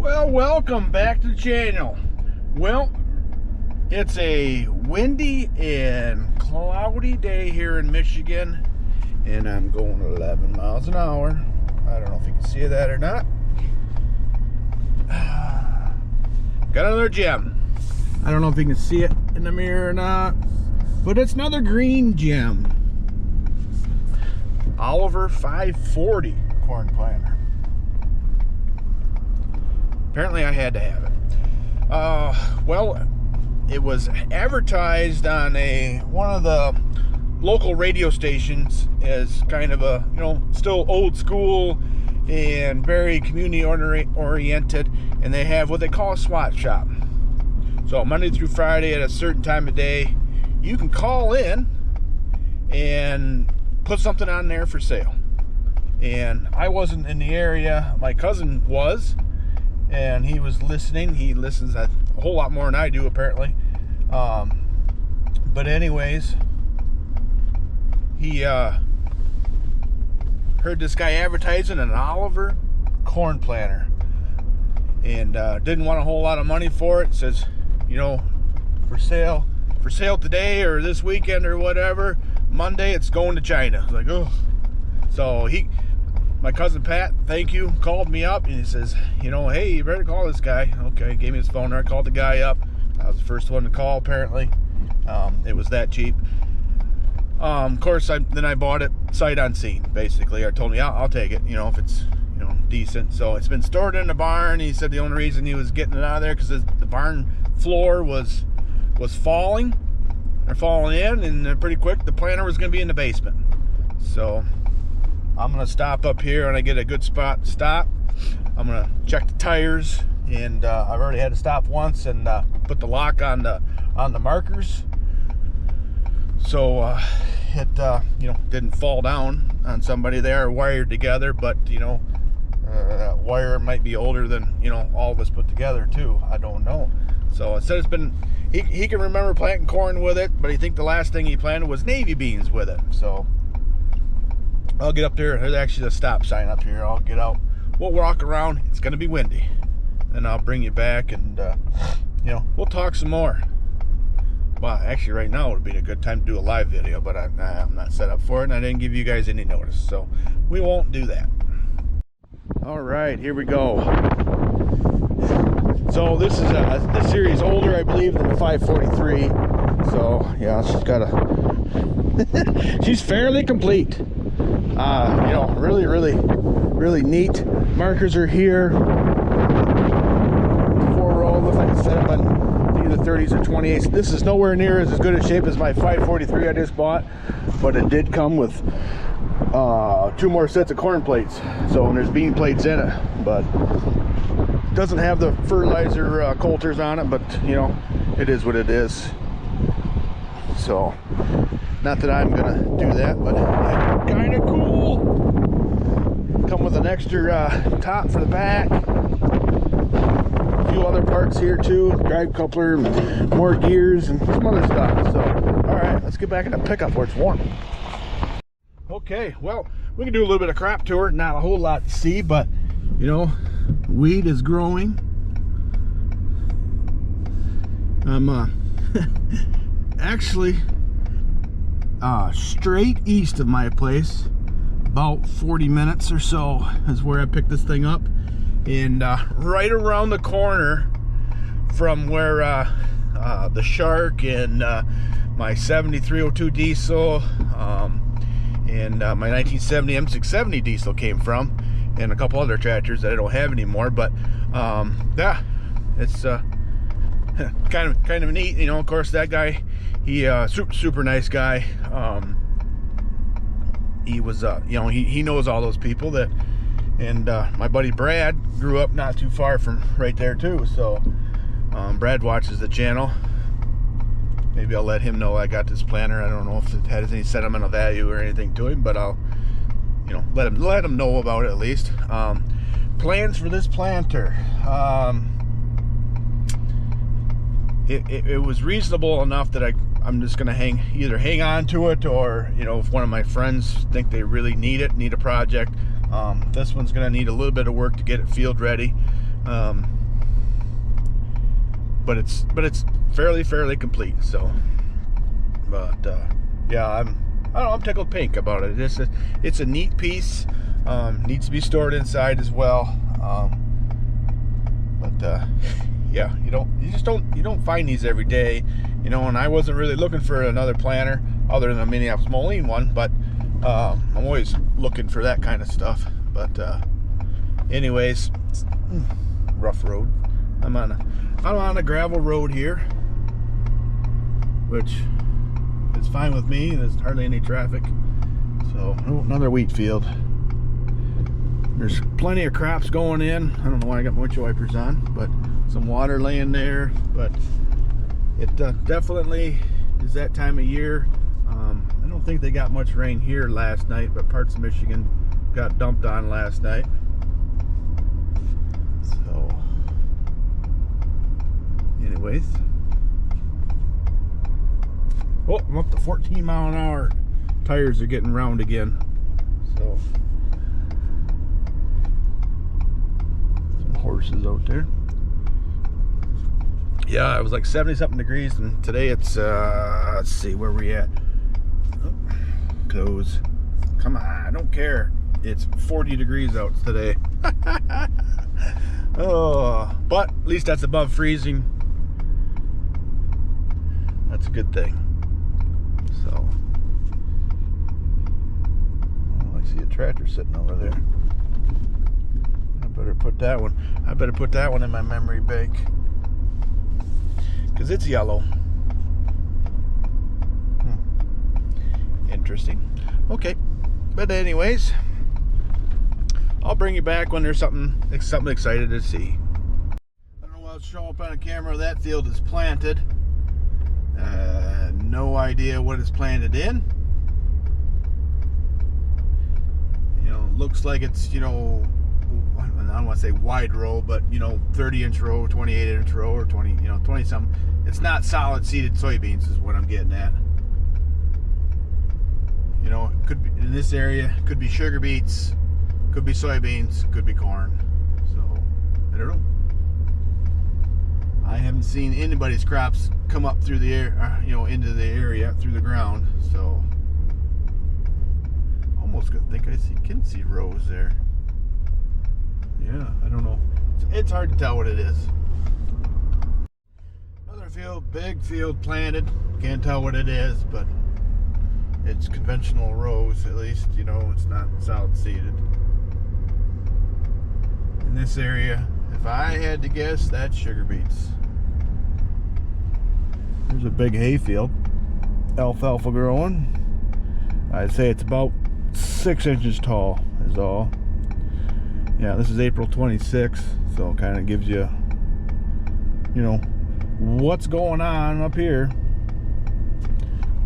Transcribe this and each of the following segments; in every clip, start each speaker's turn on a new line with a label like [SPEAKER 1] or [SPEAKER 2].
[SPEAKER 1] Well, welcome back to the channel. Well, it's a windy and cloudy day here in Michigan, and I'm going 11 miles an hour. I don't know if you can see that or not. Got another gem. I don't know if you can see it in the mirror or not, but it's another green gem. Oliver 540 corn planter. Apparently I had to have it. Well, it was advertised on one of the local radio stations as kind of a, still old school and very community oriented, and they have what they call a swap shop. So Monday through Friday at a certain time of day, you can call in and put something on there for sale. And I wasn't in the area. My cousin was, and he was listening. He listens a whole lot more than I do, apparently. But anyways, he heard this guy advertising an Oliver corn planter, and didn't want a whole lot of money for it. Says, for sale today or this weekend or whatever. Monday it's going to China. I was like, oh. So my cousin Pat, thank you, called me up and he says, hey, you better call this guy. Okay, gave me his phone number. I called the guy up. I was the first one to call, apparently. It was that cheap. Of course, then I bought it sight unseen, basically. I told me, I'll take it, if it's, decent. So it's been stored in the barn. He said the only reason he was getting it out of there because the barn floor was falling. They're falling in, and pretty quick the planter was going to be in the basement. So I'm going to stop up here when I get a good spot to stop. I'm going to check the tires, and I've already had to stop once and put the lock on the markers, so it didn't fall down on somebody there, wired together. But that wire might be older than all of us put together too. I don't know. So it said it's been, he can remember planting corn with it, but he think the last thing he planted was navy beans with it. So I'll get up there. There's actually a stop sign up here. I'll get out. We'll walk around. It's going to be windy. Then I'll bring you back, and we'll talk some more. Well, actually right now would be a good time to do a live video, but I'm not set up for it, and I didn't give you guys any notice, so we won't do that. All right, here we go. So this is the series older, I believe, than the 543. So yeah, she's got she's fairly complete. Really neat. Markers are here. 4-row, looks like it's set up on either 30s or 28s. This is nowhere near as good a shape as my 543 I just bought, but it did come with 2 more sets of corn plates. So, and there's bean plates in it, but it doesn't have the fertilizer coulters on it, but it is what it is. So, not that I'm gonna do that, but kind of cool. Come with an extra top for the back. A few other parts here too, drive coupler, more gears, and some other stuff. So, all right, let's get back in the pickup where it's warm. Okay, well, we can do a little bit of crop tour. Not a whole lot to see, but weed is growing. I'm actually straight east of my place, about 40 minutes or so is where I picked this thing up, and right around the corner from where the Shark and my 7302 diesel and my 1970 M670 diesel came from, and a couple other tractors that I don't have anymore. But yeah, it's kind of neat. Of course, that guy, he super nice guy. He was he knows all those people that, and my buddy Brad grew up not too far from right there too. So Brad watches the channel. Maybe I'll let him know I got this planter. I don't know if it has any sentimental value or anything to him, but I'll let him know about it at least. Plans for this planter. It was reasonable enough that I'm just gonna either hang on to it, or if one of my friends think they really need a project. This one's gonna need a little bit of work to get it field ready. But it's fairly complete. So, but yeah, I don't know, I'm tickled pink about it. It's a neat piece. Needs to be stored inside as well. But yeah, you don't find these every day, you know. And I wasn't really looking for another planter other than a Minneapolis Moline one, but I'm always looking for that kind of stuff. But anyways, rough road. I'm on a gravel road here, which is fine with me. There's hardly any traffic. So, oh, another wheat field. There's plenty of crops going in. I don't know why I got my windshield wipers on, but some water laying there. But it definitely is that time of year. I don't think they got much rain here last night, but parts of Michigan got dumped on last night. So, anyways. Oh, I'm up to 14 mile an hour. Tires are getting round again. So, some horses out there. Yeah, it was like 70 something degrees, and today it's let's see where we at. Oh, close. Come on, I don't care. It's 40 degrees out today. Oh, but at least that's above freezing. That's a good thing. So, oh, I see a tractor sitting over there. I better put that one in my memory bank, because it's yellow. Interesting. Okay, but anyways, I'll bring you back when there's something excited to see. I don't know what'll show up on a camera. That field is planted. No idea what it's planted in. You know, looks like it's, you know, I don't want to say wide row, but, you know, 30-inch row, 28-inch row, or 20, you know, 20-something. It's not solid seeded soybeans is what I'm getting at. You know, it could be in this area, could be sugar beets, could be soybeans, could be corn. So, I don't know. I haven't seen anybody's crops come up through the air, you know, into the area through the ground. So, almost think I can see rows there. Yeah, I don't know. It's hard to tell what it is. Another field, big field planted. Can't tell what it is, but it's conventional rows at least. You know, it's not solid seeded. In this area, if I had to guess, that's sugar beets. There's a big hay field. Alfalfa growing. I'd say it's about 6 inches tall is all. Yeah, this is April 26th, so it kind of gives you, you know, what's going on up here.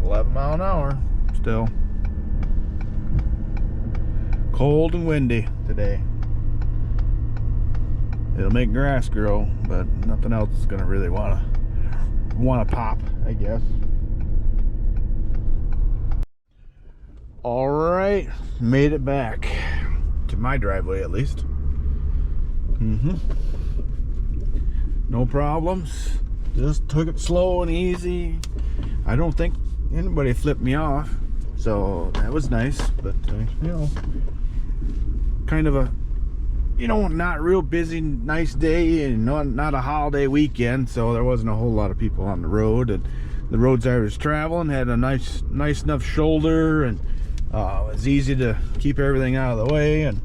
[SPEAKER 1] 11 mile an hour still. Cold and windy today. It'll make grass grow, but nothing else is gonna really wanna pop, I guess. All right, made it back to my driveway at least. No problems. Just took it slow and easy. I don't think anybody flipped me off, so that was nice. But you know, kind of a, you know, not real busy, nice day, and not a holiday weekend, so there wasn't a whole lot of people on the road. And the roads I was traveling had a nice enough shoulder, and it was easy to keep everything out of the way and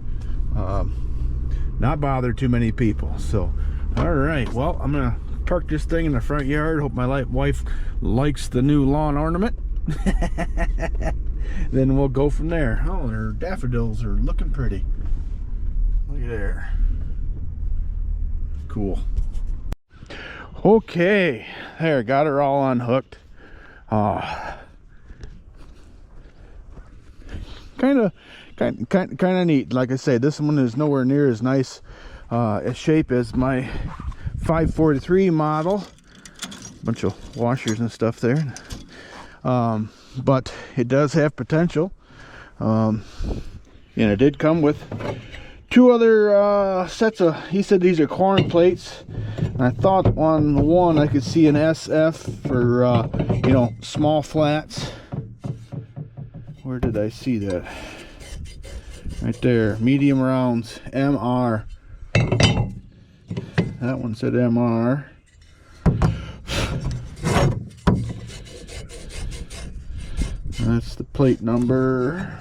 [SPEAKER 1] not bother too many people. So, all right, well, I'm gonna park this thing in the front yard. Hope my wife likes the new lawn ornament. Then we'll go from there. Oh, their daffodils are looking pretty. Look at there. Cool. Okay, there, got her all unhooked. Kind of neat. Like I say, this one is nowhere near as nice a shape as my 543 model. Bunch of washers and stuff there. But it does have potential. And it did come with two other sets of, he said these are corn plates. And I thought on one I could see an SF for, you know, small flats. Where did I see that? Right there, medium rounds, MR. That one said MR. That's the plate number.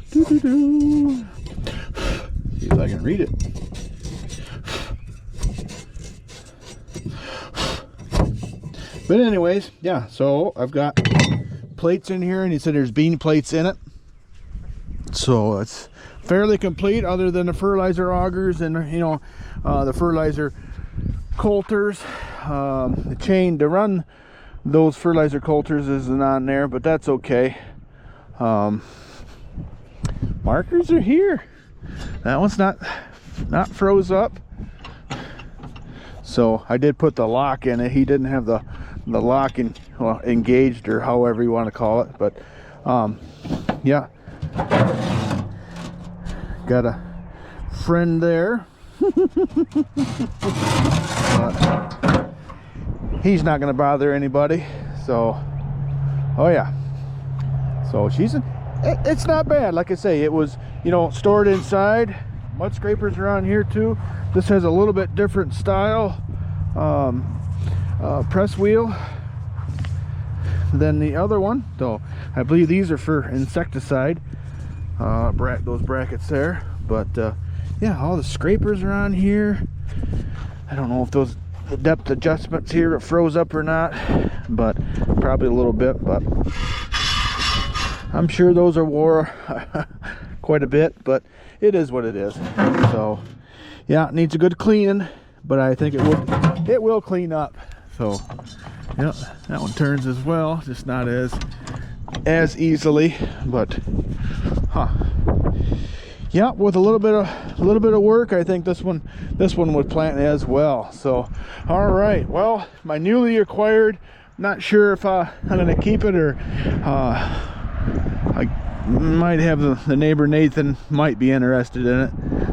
[SPEAKER 1] Doo-doo-doo. See if I can read it. But anyways, yeah, so I've got plates in here, and he said there's bean plates in it. So it's fairly complete other than the fertilizer augers and, you know, the fertilizer coulters. The chain to run those fertilizer coulters isn't on there, but that's okay. Markers are here. That one's not froze up. So I did put the lock in it. He didn't have the lock engaged, or however you want to call it, but yeah, got a friend there. But he's not going to bother anybody. So oh yeah, so it's not bad. Like I say, it was, you know, stored inside. Mud scrapers are on here too. This has a little bit different style press wheel than the other one, though I believe these are for insecticide, those brackets there. But yeah, all the scrapers are on here. I don't know if the depth adjustments here it froze up or not, but probably a little bit, but I'm sure those are wore quite a bit, but it is what it is. So yeah, it needs a good cleaning, but I think it will clean up. So yeah, that one turns as well, just not as easily, but yeah, with a little bit of work, I think this one would plant as well. So all right, well, my newly acquired, not sure if I'm gonna keep it, or I might have the neighbor Nathan might be interested in it.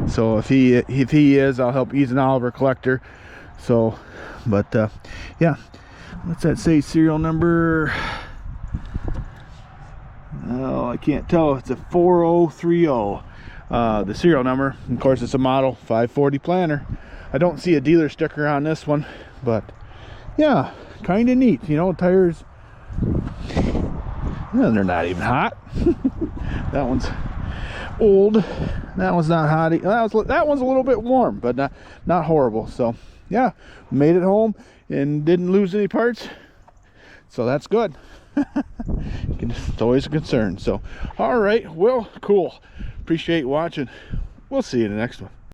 [SPEAKER 1] So if he is, I'll help. He's an Oliver collector. So but yeah, what's that say, serial number? Oh, I can't tell. It's a 4030, the serial number. Of course, it's a model 540 planter. I don't see a dealer sticker on this one, but yeah, kind of neat. You know, tires, well, they're not even hot. That one's old. That one's not hot. That one's a little bit warm, but not horrible. So yeah, made it home and didn't lose any parts, so that's good. It's always a concern. So all right, well, cool. Appreciate watching. We'll see you in the next one.